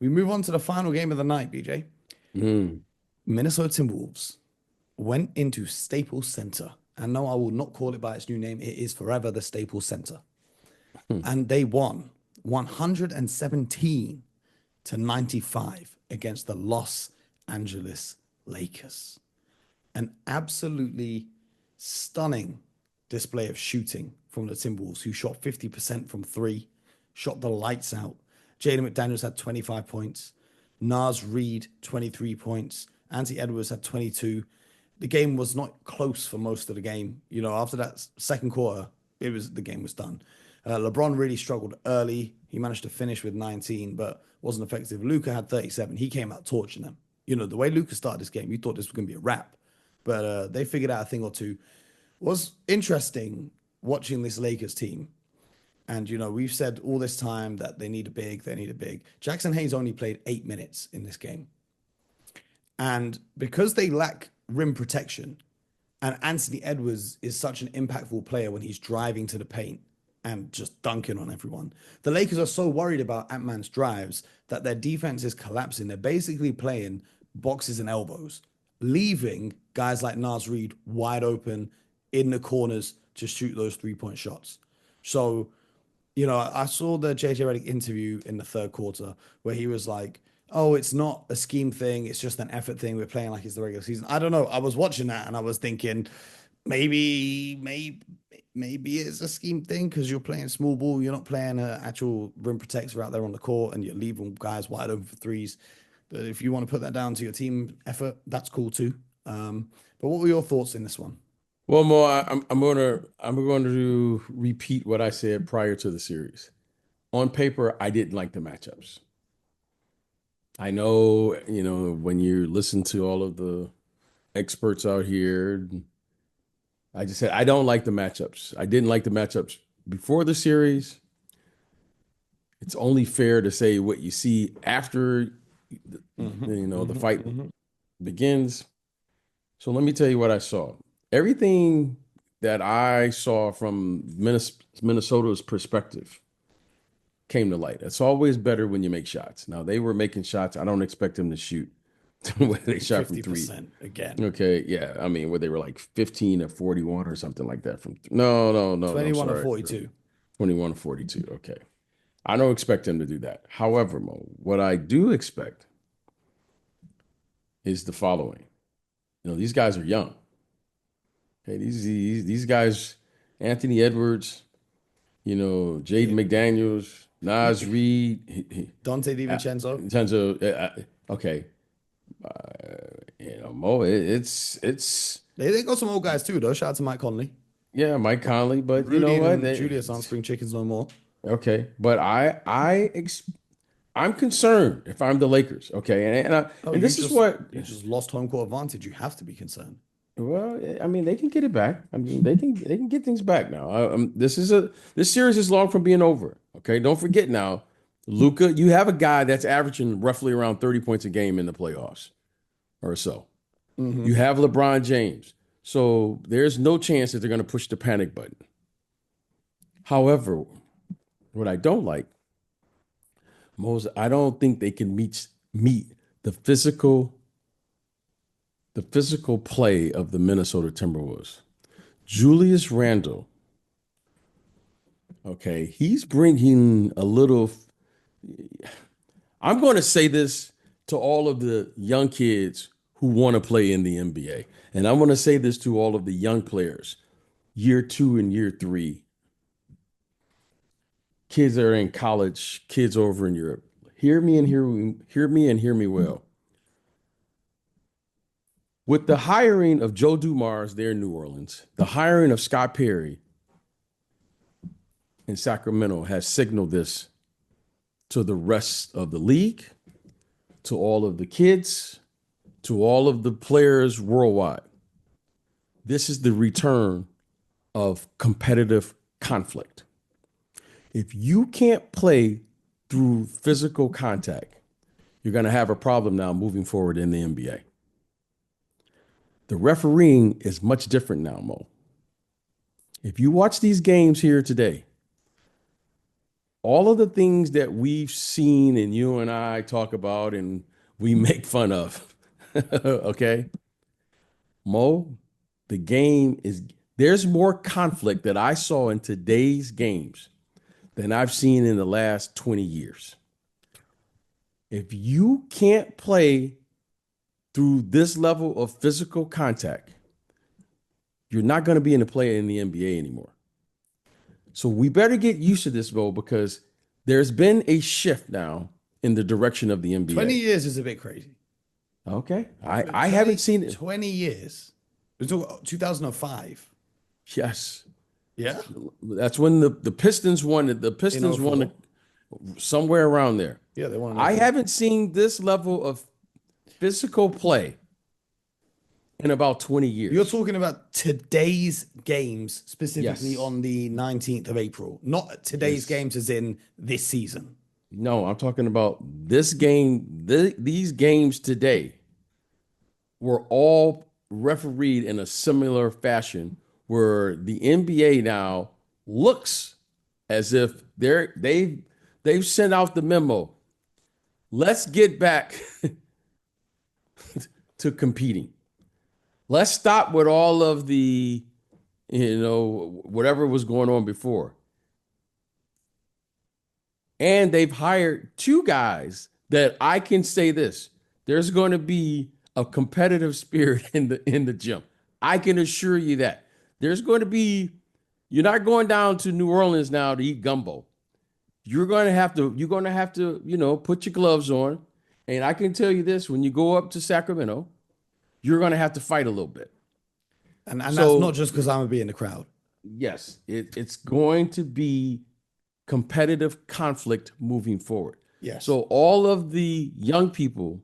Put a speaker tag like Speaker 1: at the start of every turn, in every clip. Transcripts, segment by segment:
Speaker 1: We move on to the final game of the night, BJ.
Speaker 2: Mm.
Speaker 1: Minnesota Timberwolves went into Staples Center. And no, I will not call it by its new name. It is forever the Staples Center.
Speaker 2: Hmm.
Speaker 1: And they won 117 to 95 against the Los Angeles Lakers. An absolutely stunning display of shooting from the Timberwolves, who shot 50% from three, shot the lights out. Jaden McDaniels had 25 points. Naz Reid, 23 points. Anthony Edwards had 22. The game was not close for most of the game. You know, after that second quarter, the game was done. LeBron really struggled early. He managed to finish with 19, but wasn't effective. Luka had 37. He came out torching them. You know, the way Luka started this game, you thought this was going to be a wrap, but they figured out a thing or two. Was interesting watching this Lakers team. And, you know, we've said all this time that they need a big, they need a big. Jackson Hayes only played 8 minutes in this game. And because they lack rim protection, and Anthony Edwards is such an impactful player when he's driving to the paint and just dunking on everyone, the Lakers are so worried about Ant-Man's drives that their defense is collapsing. They're basically playing boxes and elbows, leaving guys like Naz Reid wide open in the corners to shoot those 3-point shots. So, you know, I saw the JJ Redick interview in the third quarter where he was like, "Oh, it's not a scheme thing. It's just an effort thing. We're playing like it's the regular season." I don't know. I was watching that and I was thinking, maybe it's a scheme thing because you're playing small ball. You're not playing an actual rim protector out there on the court, and you're leaving guys wide open for threes. But if you want to put that down to your team effort, that's cool too. But what were your thoughts in this one?
Speaker 2: Well, Mo, I'm going to repeat what I said prior to the series. On paper, I didn't like the matchups. I know, when you listen to all of the experts out here, I just said I don't like the matchups. I didn't like the matchups before the series. It's only fair to say what you see after the fight begins. So let me tell you what I saw. Everything that I saw from Minnesota's perspective came to light. It's always better when you make shots. Now they were making shots. I don't expect them to shoot the way they shot from three.
Speaker 1: 50% again.
Speaker 2: Okay, yeah. I mean, where they were like 15 or 41 or something like that from no, no, no, no,
Speaker 1: 21 or
Speaker 2: sorry.
Speaker 1: 42.
Speaker 2: 21 or 42. Okay. I don't expect them to do that. However, Mo, what I do expect is the following. These guys are young. Okay, these guys, Anthony Edwards, Jaden McDaniels, Naz Reid,
Speaker 1: Dante DiVincenzo.
Speaker 2: okay, Mo,
Speaker 1: They got some old guys too, though. Shout out to Mike Conley.
Speaker 2: yeah, Mike Conley, but you know
Speaker 1: Rudy
Speaker 2: what?
Speaker 1: and Julius on Spring Chickens no more.
Speaker 2: Okay, but I'm concerned if I'm the Lakers. Okay,
Speaker 1: Oh,
Speaker 2: and this is what
Speaker 1: you just lost home court advantage. You have to be concerned.
Speaker 2: well, I mean, they can get it back. I mean, they can get things back now. This series is long from being over. Okay, don't forget now, Luka, you have a guy that's averaging roughly around 30 points a game in the playoffs or so. You have LeBron James, so there's no chance that they're going to push the panic button. However, what I don't like, Moses, I don't think they can meet the physical play of the Minnesota Timberwolves. Julius Randle, okay, he's bringing a little. I'm going to say this to all of the young kids who want to play in the NBA. And I'm going to say this to all of the young players, year 2 and year 3, kids that are in college, kids over in Europe. Hear me well. With the hiring of Joe Dumars there in New Orleans, the hiring of Scott Perry in Sacramento has signaled this to the rest of the league, to all of the kids, to all of the players worldwide. This is the return of competitive conflict. If you can't play through physical contact, you're going to have a problem now moving forward in the NBA. The refereeing is much different now, Mo. If you watch these games here today, all of the things that we've seen and you and I talk about and we make fun of. Okay. Mo, the game is, there's more conflict that I saw in today's games than I've seen in the last 20 years. If you can't play through this level of physical contact, you're not going to be in the play in the NBA anymore. So we better get used to this, Mo, because there's been a shift now in the direction of the
Speaker 1: 20
Speaker 2: NBA.
Speaker 1: years is a bit crazy.
Speaker 2: Okay. I
Speaker 1: 20
Speaker 2: haven't seen it.
Speaker 1: 20 years. We're talking 2005.
Speaker 2: Yes.
Speaker 1: Yeah.
Speaker 2: That's when the Pistons won it. The
Speaker 1: In
Speaker 2: Pistons won it
Speaker 1: 04.
Speaker 2: somewhere around there.
Speaker 1: Yeah, they won in
Speaker 2: I
Speaker 1: 04.
Speaker 2: haven't seen this level of physical play in about 20 years.
Speaker 1: You're talking about today's games, specifically
Speaker 2: Yes.
Speaker 1: on the 19th of April, not today's
Speaker 2: Yes.
Speaker 1: games as in this season.
Speaker 2: No, I'm talking about this game. These games today were all refereed in a similar fashion, where the NBA now looks as if they've sent out the memo. Let's get back to competing. Let's stop with all of the, whatever was going on before. And they've hired two guys that I can say this. There's going to be a competitive spirit in the gym. I can assure you that. There's going to be, you're not going down to New Orleans now to eat gumbo. You're going to have to, put your gloves on. And I can tell you this, when you go up to Sacramento, you're going to have to fight a little bit.
Speaker 1: And
Speaker 2: So-
Speaker 1: that's not just because I'm going to be in the crowd.
Speaker 2: Yes, it's going to be competitive conflict moving forward.
Speaker 1: Yes.
Speaker 2: So all of the young people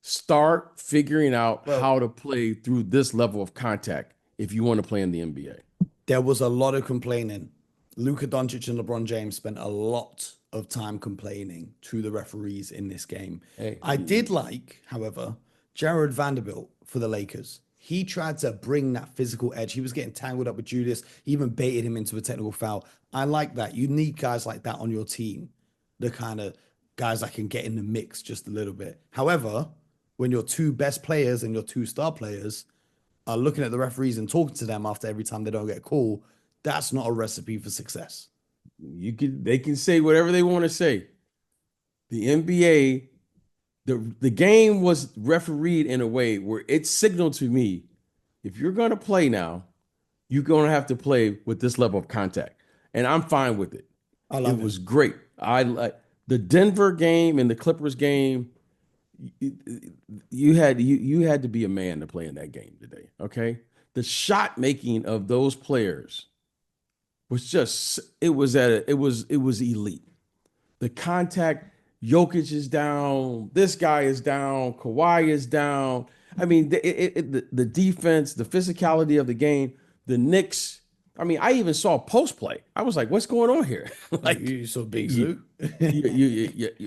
Speaker 2: start figuring out how to play through this level of contact if you want to play in the NBA.
Speaker 1: There was a lot of complaining. Luka Doncic and LeBron James spent a lot of time complaining to the referees in this game.
Speaker 2: Hey.
Speaker 1: I did like, however, Jared Vanderbilt for the Lakers. He tried to bring that physical edge. He was getting tangled up with Julius. He even baited him into a technical foul. I like that. You need guys like that on your team, the kind of guys that can get in the mix just a little bit. However, when your two best players and your two star players are looking at the referees and talking to them after every time they don't get a call, that's not a recipe for success.
Speaker 2: They can say whatever they want to say. The NBA, the game was refereed in a way where it signaled to me, if you're going to play now, you're going to have to play with this level of contact. And I'm fine with it.
Speaker 1: I love
Speaker 2: It was great. I like the Denver game and the Clippers game. You had to be a man to play in that game today. Okay. The shot making of those players was just, it was elite. The contact, Jokic is down, this guy is down, Kawhi is down. I mean, the defense, the physicality of the game, the Knicks. I mean, I even saw post play. I was like, what's going on here?
Speaker 1: Like you saw Big Zoo.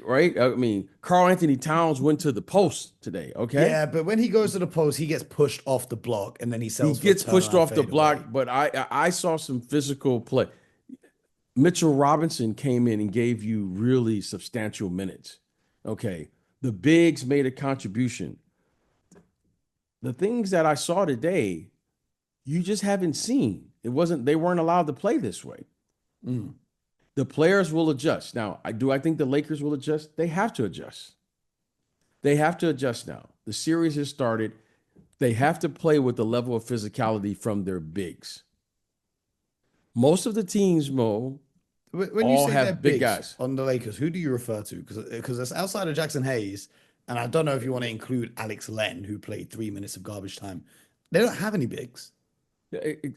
Speaker 2: Right? I mean, Karl Anthony Towns went to the post today. Okay.
Speaker 1: Yeah, but when he goes to the post, he gets pushed off the block and then he
Speaker 2: He
Speaker 1: sells.
Speaker 2: gets
Speaker 1: for a
Speaker 2: pushed
Speaker 1: turnaround
Speaker 2: off the block,
Speaker 1: fadeaway.
Speaker 2: but I saw some physical play. Mitchell Robinson came in and gave you really substantial minutes. Okay. The bigs made a contribution. The things that I saw today, you just haven't seen. They weren't allowed to play this way.
Speaker 1: Mm.
Speaker 2: The players will adjust. Now, I think the Lakers will adjust? They have to adjust. They have to adjust now. The series has started. They have to play with the level of physicality from their bigs. Most of the teams, Mo,
Speaker 1: When you
Speaker 2: all
Speaker 1: say
Speaker 2: have
Speaker 1: they're
Speaker 2: big
Speaker 1: bigs
Speaker 2: guys.
Speaker 1: on the Lakers, who do you refer to? Because it's outside of Jackson Hayes, and I don't know if you want to include Alex Len, who played 3 minutes of garbage time. They don't have any bigs.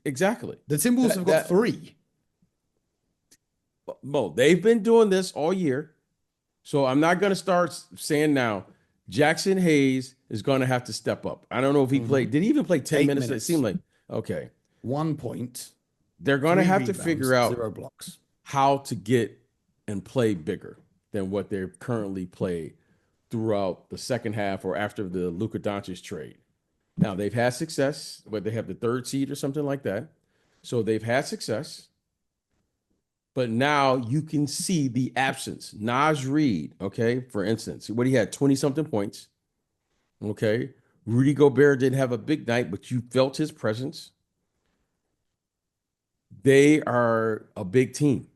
Speaker 2: Exactly.
Speaker 1: The Timberwolves have got three.
Speaker 2: Mo, they've been doing this all year. So I'm not going to start saying now, Jackson Hayes is going to have to step up. I don't know if he played. Did he even play 10
Speaker 1: 8
Speaker 2: minutes? It
Speaker 1: minutes.
Speaker 2: seemed like, okay.
Speaker 1: 1 point.
Speaker 2: They're going to
Speaker 1: 3
Speaker 2: have to
Speaker 1: rebounds,
Speaker 2: figure out
Speaker 1: 0 blocks.
Speaker 2: how to get and play bigger than what they're currently played throughout the second half or after the Luka Doncic trade. Now, they've had success, but they have the third seed or something like that. So they've had success. But now you can see the absence. Naj Reed, okay, for instance, what he had 20 something points. Okay. Rudy Gobert didn't have a big night, but you felt his presence. They are a big team.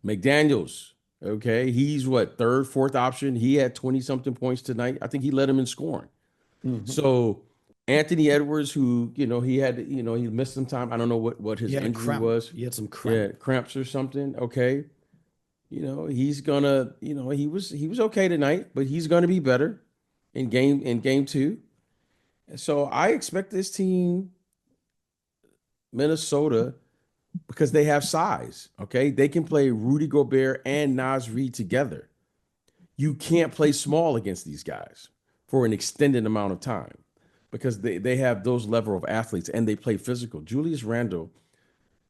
Speaker 2: McDaniels, okay, he's what, third, fourth option. He had 20 something points tonight. I think he led him in scoring.
Speaker 1: Mhm.
Speaker 2: So Anthony Edwards, who, he had, he missed some time. I don't know what
Speaker 1: He
Speaker 2: his
Speaker 1: had a
Speaker 2: injury
Speaker 1: cramp.
Speaker 2: was.
Speaker 1: He had some cramp.
Speaker 2: Yeah, cramps or something. Okay. He's gonna, he was okay tonight, but he's gonna be better in game two. So I expect this team, Minnesota, because they have size. Okay. They can play Rudy Gobert and Naz Reid together. You can't play small against these guys for an extended amount of time because they have those level of athletes and they play physical. Julius Randle,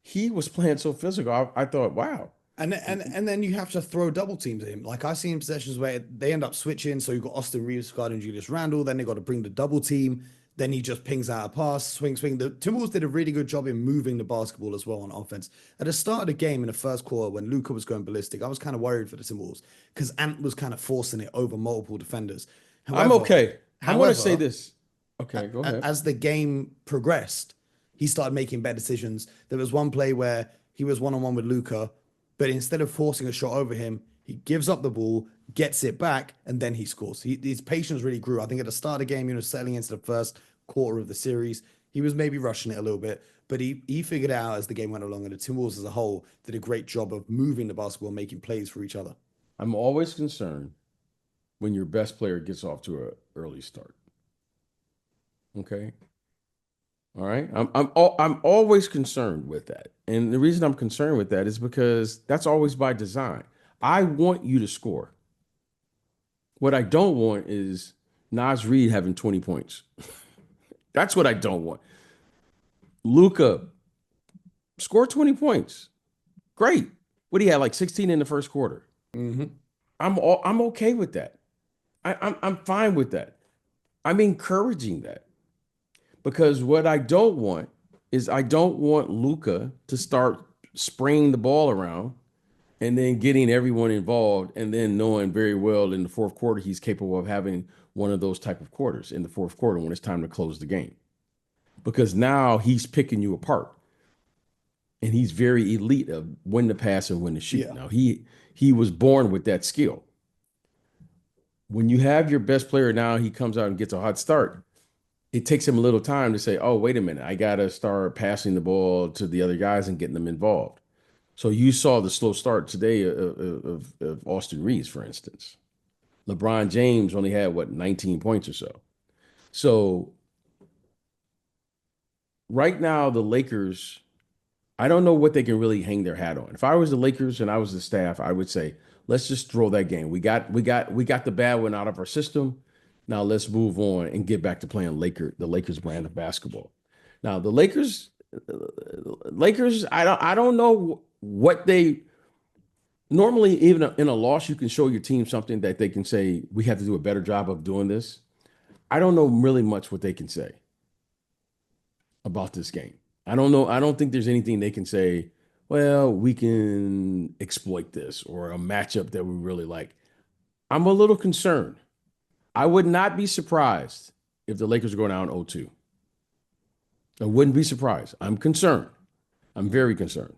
Speaker 2: he was playing so physical. I thought, wow.
Speaker 1: And then you have to throw double teams at him. Like I see in possessions where they end up switching. So you've got Austin Reeves guarding Julius Randle. Then they got to bring the double team. Then he just pings out a pass, swing, swing. The Timberwolves did a really good job in moving the basketball as well on offense. At the start of the game in the first quarter, when Luka was going ballistic, I was kind of worried for the Timberwolves because Ant was kind of forcing it over multiple defenders.
Speaker 2: I'm
Speaker 1: However,
Speaker 2: okay. I'm going to say
Speaker 1: however,
Speaker 2: this. Okay, go ahead.
Speaker 1: as the game progressed, he started making better decisions. There was one play where he was one on one with Luca, but instead of forcing a shot over him, he gives up the ball, gets it back, and then he scores. His patience really grew. I think at the start of the game, settling into the first quarter of the series, he was maybe rushing it a little bit, but he figured out as the game went along, and the Timberwolves as a whole did a great job of moving the basketball and making plays for each other.
Speaker 2: I'm always concerned when your best player gets off to an early start. Okay. All right. I'm always concerned with that. And the reason I'm concerned with that is because that's always by design. I want you to score. What I don't want is Naz Reid having 20 points. That's what I don't want. Luka score 20 points. Great. What do you have, like 16 in the first quarter?
Speaker 1: Mm-hmm.
Speaker 2: I'm okay with that. I'm fine with that. I'm encouraging that because what I don't want is I don't want Luka to start spraying the ball around and then getting everyone involved and then knowing very well in the fourth quarter he's capable of having one of those type of quarters in the fourth quarter when it's time to close the game. Because now he's picking you apart and he's very elite of when to pass and when to shoot.
Speaker 1: Yeah.
Speaker 2: Now he was born with that skill. When you have your best player now, he comes out and gets a hot start. It takes him a little time to say, "Oh, wait a minute, I got to start passing the ball to the other guys and getting them involved." So you saw the slow start today of Austin Reeves, for instance. LeBron James only had what 19 points or so. So right now, the Lakers, I don't know what they can really hang their hat on. If I was the Lakers and I was the staff, I would say, let's just throw that game. We got the bad one out of our system. Now let's move on and get back to playing the Lakers brand of basketball. Now the Lakers, I don't know what they normally, even in a loss, you can show your team something that they can say, we have to do a better job of doing this. I don't know really much what they can say about this game. I don't know. I don't think there's anything they can say, well, we can exploit this or a matchup that we really like. I'm a little concerned. I would not be surprised if the Lakers are going down 0-2. I wouldn't be surprised. I'm concerned. I'm very concerned.